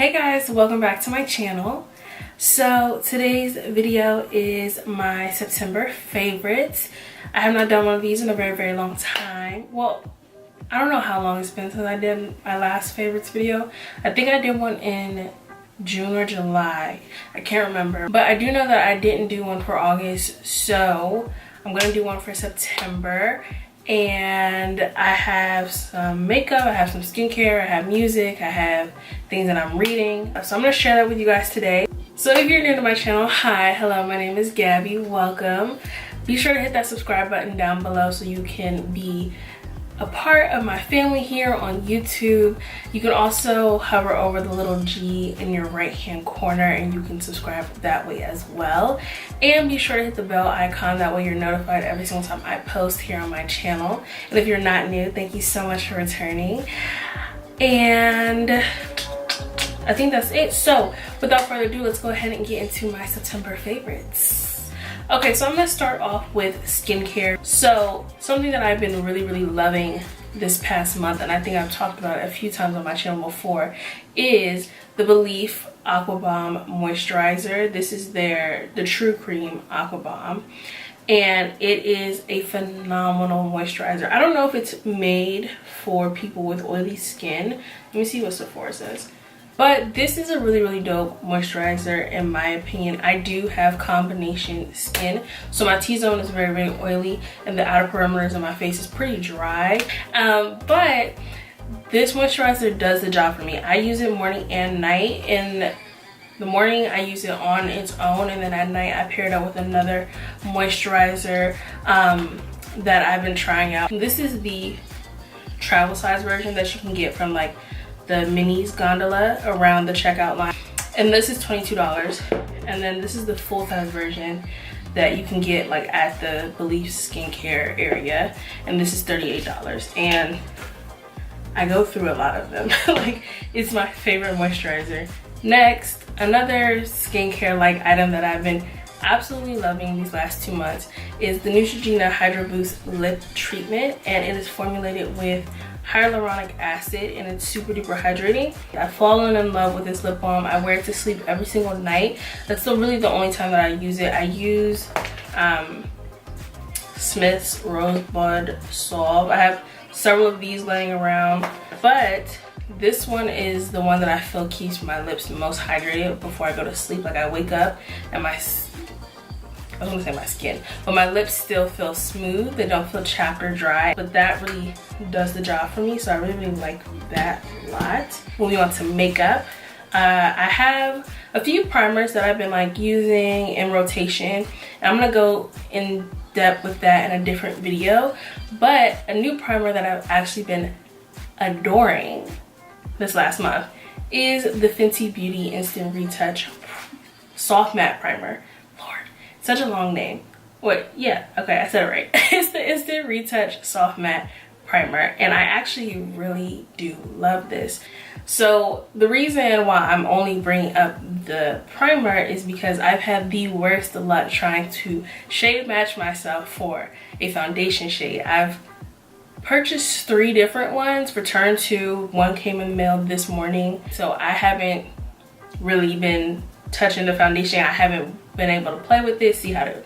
Hey guys, welcome back to my channel. So today's video is my September favorites. I have not done one of these in a very long time. Well, I don't know how long it's been since I did my last favorites video. I think I did one in June or July. I can't remember. But I do know that I didn't do one for August, so I'm gonna do one for September. And I have some makeup, I have some skincare, I have music, I have things that I'm reading. So I'm gonna share that with you guys today. So if you're new to my channel, hi, hello, my name is Gabby, welcome. Be sure to hit that subscribe button down below so you can be a part of my family here on YouTube. You can also hover over the little G in your right hand corner and you can subscribe that way as well. And be sure to hit the bell icon, that way you're notified every single time I post here on my channel. And if you're not new, thank you so much for returning. And I think that's it. So without further ado, let's go ahead and get into my September favorites. Okay, so I'm gonna start off with skincare. So something that I've been really loving this past month, and I think I've talked about it a few times on my channel before, is the Belif Aqua Bomb Moisturizer. This is the True Cream Aqua Bomb, and it is a phenomenal moisturizer. I don't know if it's made for people with oily skin. Let me see what Sephora says. But this is a really dope moisturizer in my opinion. I do have combination skin, so my T-zone is very oily and the outer perimeters of my face is pretty dry. But this moisturizer does the job for me. I use it morning and night. In the morning I use it on its own, and then at night I pair it up with another moisturizer that I've been trying out. This is the travel size version that you can get from like the minis gondola around the checkout line, and this is $22. And then this is the full size version that you can get like at the Belif skincare area, and this is $38. And I go through a lot of them. Like, it's my favorite moisturizer. Next, another skincare like item that I've been absolutely loving these last 2 months is the Neutrogena Hydro Boost Lip Treatment, and it is formulated with hyaluronic acid and it's super duper hydrating. I've fallen in love with this lip balm. I wear it to sleep every single night. That's really the only time that I use it. I use Smith's Rosebud Salve. I have several of these laying around, but this one is the one that I feel keeps my lips the most hydrated before I go to sleep. Like, I wake up and my skin, but my lips still feel smooth. They don't feel chapped or dry, but that really does the job for me, so I really like that a lot. Moving on to makeup, I have a few primers that I've been like using in rotation, and I'm gonna go in depth with that in a different video. But a new primer that I've actually been adoring this last month is the Fenty Beauty Instant Retouch Soft Matte Primer. Such a long name. Wait, yeah, okay, I said it right. It's the Instant Retouch Soft Matte Primer, and I actually really do love this. So the reason why I'm only bringing up the primer is because I've had the worst luck trying to shade match myself for a foundation shade. I've purchased 3 different ones, returned 2, one came in the mail this morning, so I haven't really been touching the foundation. I haven't been able to play with it, see how it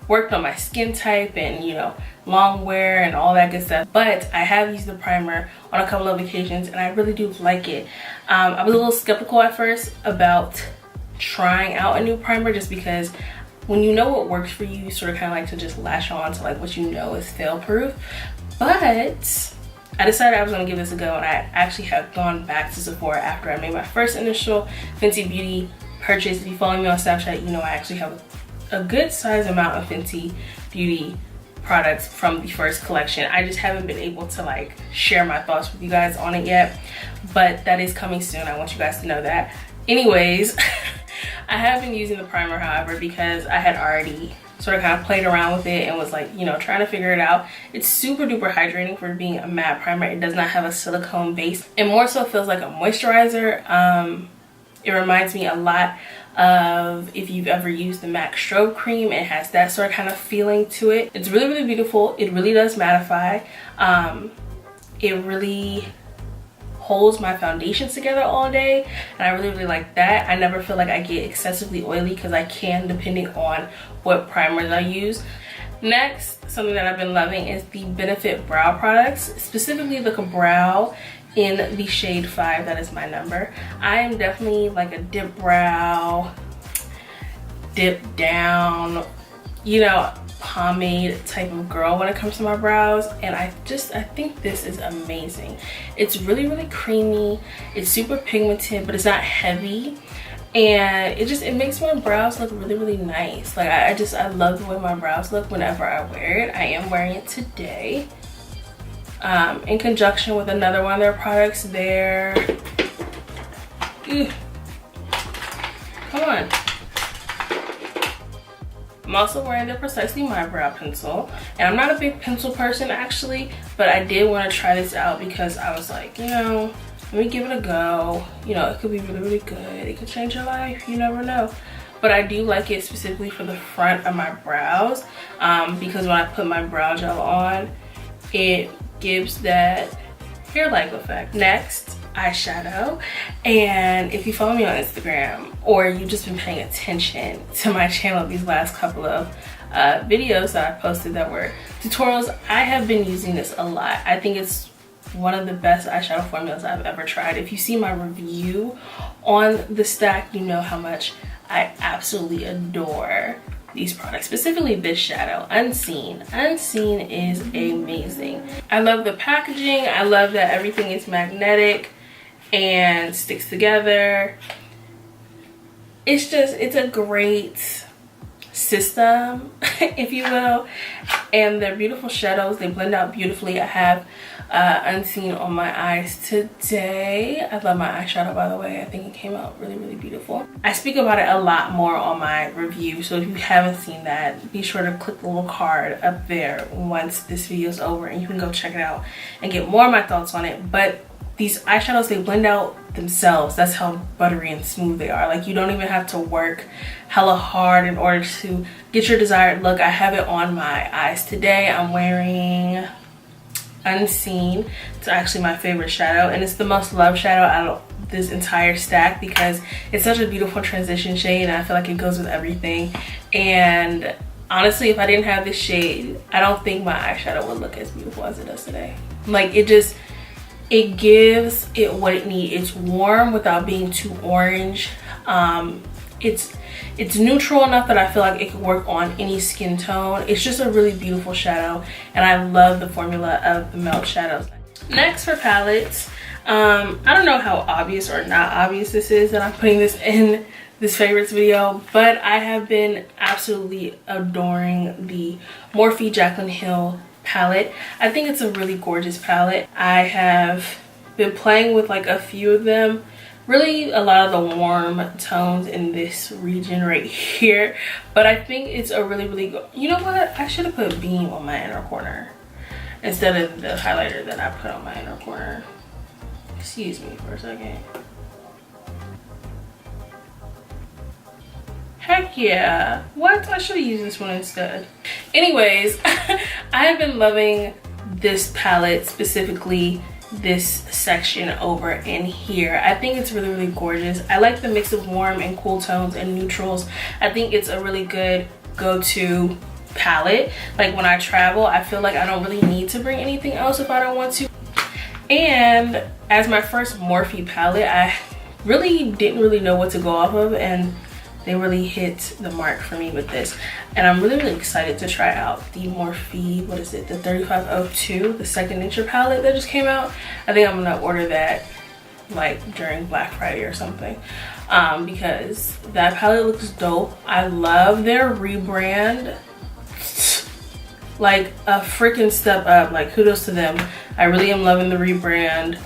worked on my skin type and, you know, long wear and all that good stuff. But I have used the primer on a couple of occasions and I really do like it. I was a little skeptical at first about trying out a new primer, just because when you know what works for you, you sort of kind of like to just latch on to like what you know is fail proof. But I decided I was gonna give this a go, and I actually have gone back to Sephora after I made my first initial Fenty Beauty purchase. If you follow me on Snapchat, you know I actually have a good size amount of Fenty Beauty products from the first collection. I just haven't been able to like share my thoughts with you guys on it yet, but that is coming soon. I want you guys to know that. Anyways, I have been using the primer, however, because I had already sort of kind of played around with it and was like, you know, trying to figure it out. It's super duper hydrating for being a matte primer. It does not have a silicone base. It more so feels like a moisturizer. It reminds me a lot of if you've ever used the MAC strobe cream. It has that sort of kind of feeling to it. It's really beautiful. It really does mattify. It really holds my foundations together all day, and I really like that. I never feel like I get excessively oily because I can, depending on what primers I use. Next, something that I've been loving is the Benefit brow products, specifically the Brow in the shade 5. That is my number. I am definitely like a dip brow, dip down, you know, pomade type of girl when it comes to my brows, and I think this is amazing. It's really creamy, it's super pigmented, but it's not heavy, and it makes my brows look really nice. Like I love the way my brows look whenever I wear it. I am wearing it today in conjunction with another one of their products there. Come on. I'm also wearing the Precisely My Brow pencil, and I'm not a big pencil person actually, but I did want to try this out because I was like, you know, let me give it a go. You know, it could be really good. It could change your life, you never know. But I do like it specifically for the front of my brows, because when I put my brow gel on, it gives that hair-like effect. Next, eyeshadow. And if you follow me on Instagram, or you've just been paying attention to my channel these last couple of videos that I posted that were tutorials, I have been using this a lot. I think it's one of the best eyeshadow formulas I've ever tried. If you see my review on the stack, you know how much I absolutely adore these products, specifically this shadow, Unseen. Unseen is amazing. I love the packaging. I love that everything is magnetic and sticks together. It's a great system, if you will, and they're beautiful shadows. They blend out beautifully. I have Unseen on my eyes today. I love my eyeshadow, by the way. I think it came out really beautiful. I speak about it a lot more on my review, so if you haven't seen that, be sure to click the little card up there once this video is over, and you can go check it out and get more of my thoughts on it. But these eyeshadows, they blend out themselves. That's how buttery and smooth they are. Like, you don't even have to work hella hard in order to get your desired look. I have it on my eyes today. I'm wearing Unseen. It's actually my favorite shadow, and it's the most loved shadow out of this entire stack because it's such a beautiful transition shade, and I feel like it goes with everything. And honestly, if I didn't have this shade, I don't think my eyeshadow would look as beautiful as it does today. Like, it gives it what it needs. It's warm without being too orange. It's neutral enough that I feel like it could work on any skin tone. It's just a really beautiful shadow, and I love the formula of the Melt shadows. Next, for palettes, I don't know how obvious or not obvious this is that I'm putting this in this favorites video, but I have been absolutely adoring the Morphe Jaclyn Hill palette. I think it's a really gorgeous palette. I have been playing with like a few of them. Really a lot of the warm tones in this region right here, but I think it's a really good, you know what, I should have put Beam on my inner corner instead of the highlighter that I put on my inner corner. Excuse me for a second. Heck yeah, what, I should have used this one instead. Anyways, I have been loving this palette, specifically this section over in here. I think it's really gorgeous. I like the mix of warm and cool tones and neutrals. I think it's a really good go-to palette. Like, when I travel, I feel like I don't really need to bring anything else if I don't want to. And as my first Morphe palette, I really didn't know what to go off of, and they really hit the mark for me with this. And I'm really excited to try out the Morphe, what is it, the 3502, the Second Nature palette that just came out. I think I'm gonna order that like during Black Friday or something, because that palette looks dope. I love their rebrand, like a freaking step up. Like, kudos to them. I really am loving the rebrand,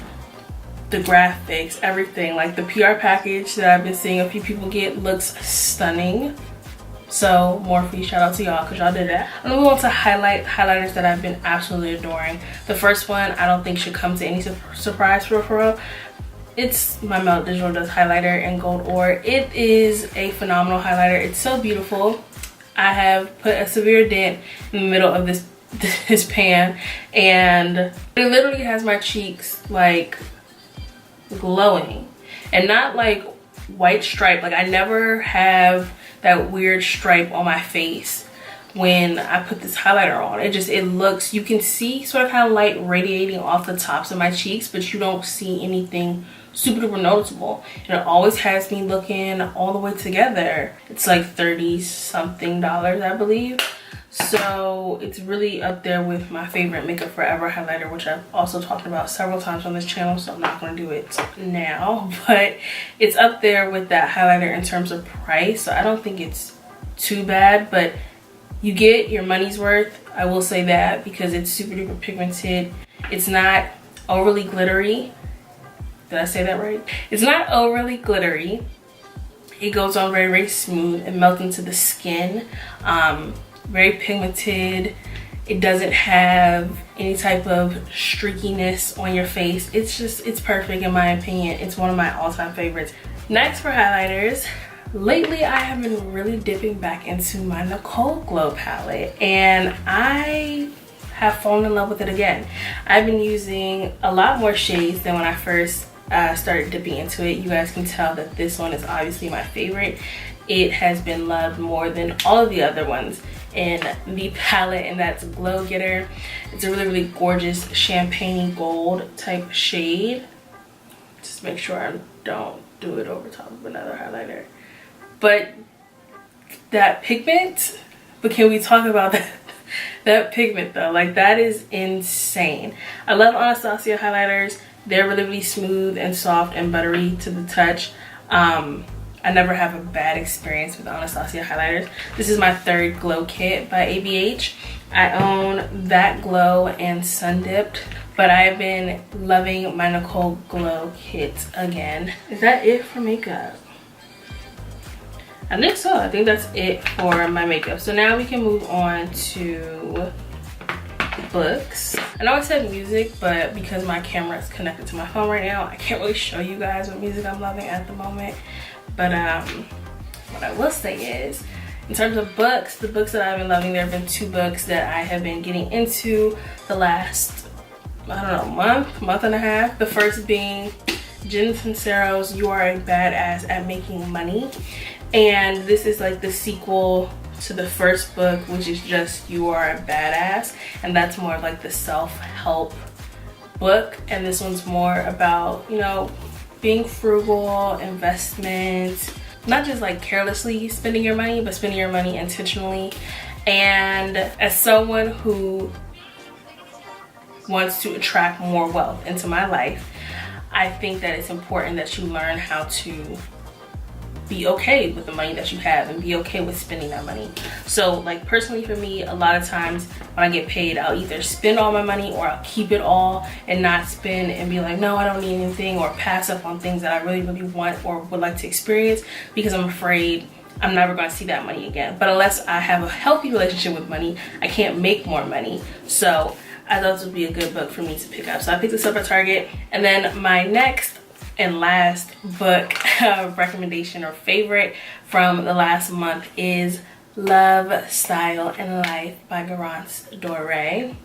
the graphics, everything. Like, the PR package that I've been seeing a few people get looks stunning. So Morphe, shout out to y'all because y'all did that. I'm gonna move on to highlighters that I've been absolutely adoring. The first one I don't think should come to any surprise for real. It's my Melt Digital Dust highlighter in Gold Ore. It is a phenomenal highlighter. It's so beautiful. I have put a severe dent in the middle of this pan, and it literally has my cheeks like glowing, and not like white stripe. Like I never have that weird stripe on my face when I put this highlighter on. It looks, you can see sort of kind of light radiating off the tops of my cheeks, but you don't see anything super duper noticeable. And it always has me looking all the way together. It's like $30 something, I believe. So it's really up there with my favorite Makeup Forever highlighter, which I've also talked about several times on this channel, so I'm not going to do it now. But it's up there with that highlighter in terms of price, so I don't think it's too bad. But you get your money's worth, I will say that, because it's super duper pigmented. It's not overly glittery. Did I say that right? It's not overly glittery. It goes on very, very smooth. It melts into the skin. Very pigmented. It doesn't have any type of streakiness on your face. It's perfect in my opinion. It's one of my all-time favorites. Next, for highlighters, lately I have been really dipping back into my Nicole Glow palette, and I have fallen in love with it again. I've been using a lot more shades than when I first started dipping into it. You guys can tell that this one is obviously my favorite. It has been loved more than all of the other ones in the palette, and that's Glow Getter. It's a really, really gorgeous champagne gold type shade. Just make sure I don't do it over top of another highlighter. But that pigment, but can we talk about that pigment though? Like, that is insane. I love Anastasia highlighters. They're really, really smooth and soft and buttery to the touch. I never have a bad experience with Anastasia highlighters. This is my third Glow kit by ABH. I own That Glow and Sun Dipped, but I've been loving my Nicole Glow kits again. Is that it for makeup? I think so. I think that's it for my makeup. So now we can move on to books. I know I said music, but because my camera is connected to my phone right now, I can't really show you guys what music I'm loving at the moment. But what I will say is, in terms of books, the books that I've been loving, there have been 2 books that I have been getting into the last, I don't know, month and a half. The first being Jen Sincero's You Are a Badass at Making Money. And this is like the sequel to the first book, which is just You Are a Badass. And that's more of like the self-help book. And this one's more about, you know, being frugal, investment, not just like carelessly spending your money, but spending your money intentionally. And as someone who wants to attract more wealth into my life, I think that it's important that you learn how to be okay with the money that you have and be okay with spending that money. So like personally for me, a lot of times when I get paid, I'll either spend all my money or I'll keep it all and not spend and be like, no, I don't need anything, or pass up on things that I really, really want or would like to experience because I'm afraid I'm never going to see that money again. But unless I have a healthy relationship with money, I can't make more money. So I thought this would be a good book for me to pick up. So I picked this up at Target. And then my next and last book recommendation or favorite from the last month is Love, Style, and Life by Garance Doré.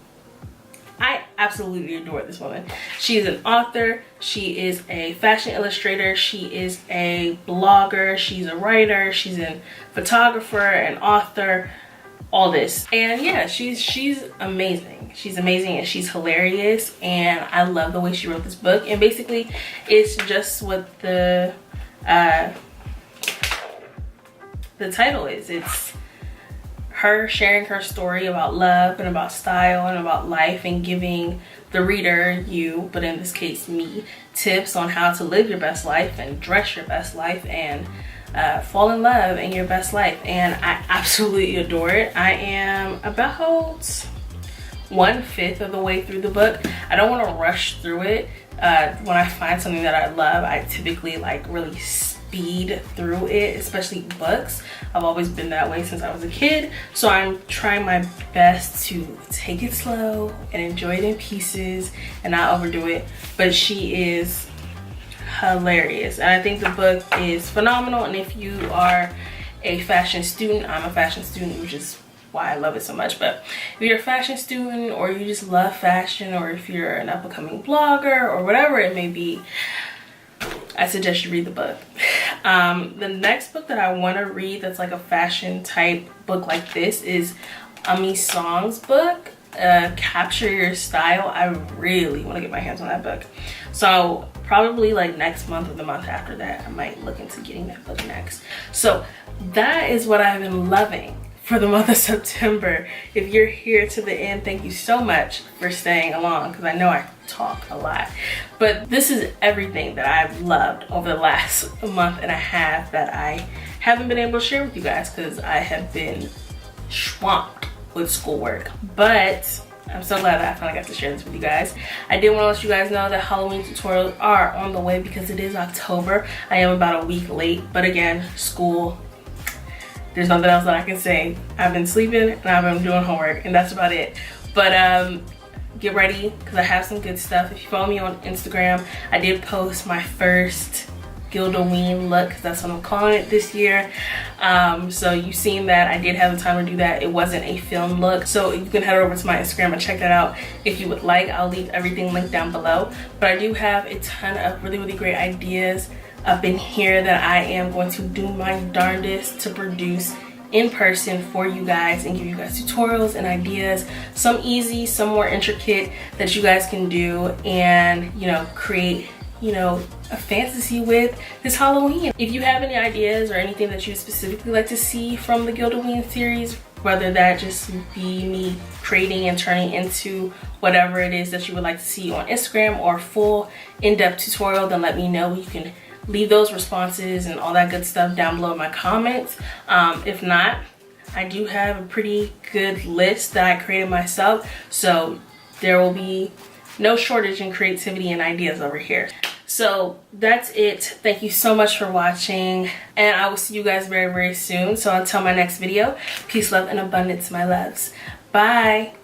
I absolutely adore this woman. She is an author, she is a fashion illustrator, she is a blogger, she's a writer, she's a photographer, an author, all this. And yeah, she's amazing. She's amazing and she's hilarious, and I love the way she wrote this book. And basically it's just what the title is. It's her sharing her story about love and about style and about life, and giving the reader, you, but in this case me, tips on how to live your best life and dress your best life and fall in love in your best life. And I absolutely adore it. I am about 1/5 of the way through the book. I don't want to rush through it. When I find something that I love, I typically like really speed through it, especially books. I've always been that way since I was a kid, so I'm trying my best to take it slow and enjoy it in pieces and not overdo it. But she is hilarious, and I think the book is phenomenal. And if you are a fashion student, I'm a fashion student, which is why I love it so much. But if you're a fashion student, or you just love fashion, or if you're an up-and-coming blogger or whatever it may be, I suggest you read the book. The next book that I want to read that's like a fashion type book like this is Ami Song's book, Capture Your Style. I really want to get my hands on that book. So probably like next month or the month after that, I might look into getting that book next. So that is what I've been loving for the month of September. If you're here to the end, thank you so much for staying along, because I know I talk a lot, but this is everything that I've loved over the last month and a half that I haven't been able to share with you guys because I have been swamped with schoolwork. But I'm so glad that I finally got to share this with you guys. I did want to let you guys know that Halloween tutorials are on the way because it is October. I am about a week late, but again, school, there's nothing else that I can say. I've been sleeping and I've been doing homework, and that's about it. But get ready because I have some good stuff. If you follow me on Instagram, I did post my first Gilded look, because that's what I'm calling it this year. So you've seen that. I did have the time to do that. It wasn't a film look, so you can head over to my Instagram and check that out if you would like. I'll leave everything linked down below. But I do have a ton of really great ideas up in here that I am going to do my darndest to produce in person for you guys and give you guys tutorials and ideas, some easy, some more intricate, that you guys can do and, you know, create, you know, a fantasy with this Halloween. If you have any ideas or anything that you specifically like to see from the Gilded series, whether that just be me creating and turning into whatever it is that you would like to see on Instagram or full in-depth tutorial, then let me know. You can leave those responses and all that good stuff down below in my comments. If not, I do have a pretty good list that I created myself, so there will be no shortage in creativity and ideas over here. So that's it. Thank you so much for watching, and I will see you guys very soon. So until my next video, peace, love, and abundance, my loves. Bye.